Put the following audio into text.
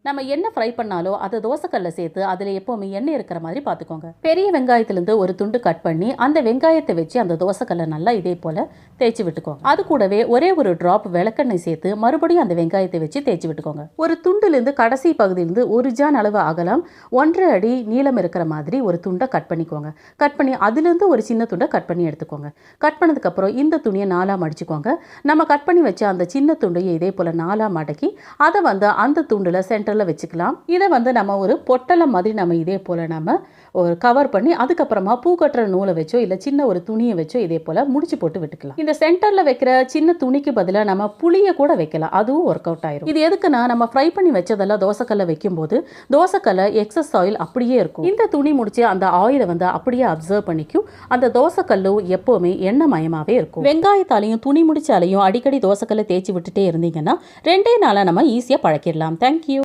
நம்ம என்ன ஃப்ரை பண்ணாலோ அதை தோசைக்கல்ல சேர்த்து அதில் எப்போவுமே எண்ணெய் இருக்கிற மாதிரி பார்த்துக்கோங்க. பெரிய வெங்காயத்திலேருந்து ஒரு துண்டு கட் பண்ணி அந்த வெங்காயத்தை வச்சு அந்த தோசைக்கல்லை நல்லா இதே போல் தேய்ச்சி விட்டுக்கோங்க. அது கூடவே ஒரே ஒரு ட்ராப் விளக்கெண்ணெய் சேர்த்து மறுபடியும் அந்த வெங்காயத்தை வச்சு தேய்ச்சி விட்டுக்கோங்க. ஒரு துண்டுலேருந்து கடைசி பகுதியிலிருந்து ஒரு ஜான் அளவு அகலம் 1.5 அடி நீளம் இருக்கிற மாதிரி ஒரு துண்டை கட் பண்ணிக்கோங்க. கட் பண்ணி அதுலேருந்து ஒரு சின்ன துண்டை கட் பண்ணி எடுத்துக்கோங்க. கட் பண்ணதுக்கப்புறம் இந்த துணியை 4ஆக மடிச்சுக்கோங்க. நம்ம கட் பண்ணி வச்ச அந்த சின்ன துண்டையை இதே போல் 4ஆக மடக்கி அதை அந்த துண்டில் சென்டரில் வச்சுக்கலாம். இதை நம்ம ஒரு பொட்டலம் மாதிரி நம்ம இதே போல் நம்ம ஒரு கவர் பண்ணி அதுக்கப்புறமா பூ கட்டுற நூலை வச்சோ இல்லை சின்ன ஒரு துணியை வச்சோ இதே போல் முடிச்சு போட்டு விட்டுக்கலாம். இந்த சென்டரில் வைக்கிற சின்ன துணிக்கு பதிலாக நம்ம புளியை கூட வைக்கலாம். அதுவும் ஒர்க் அவுட் ஆயிரும். இது எதுக்குன்னா நம்ம ஃப்ரை பண்ணி வச்சதெல்லாம் தோசைக்கல்ல வைக்கும் போது தோசைக்கல்ல எக்ஸஸ் ஆயில் அப்படியே இருக்கும். இந்த துணி முடிச்சு அந்த ஆயிலை அப்படியே அப்சர்வ் பண்ணிக்கும். அந்த தோசைக்கல்லும் எப்போவுமே எண்ணெய் மயமாகவே இருக்கும். வெங்காயத்தாலையும் துணி முடிச்சாலையும் அடிக்கடி தோசைக்கல்ல தேய்ச்சி விட்டுட்டே இருந்தீங்கன்னா 2 நாளாக நம்ம ஈஸியாக பழக்கிடலாம். தேங்க்யூ.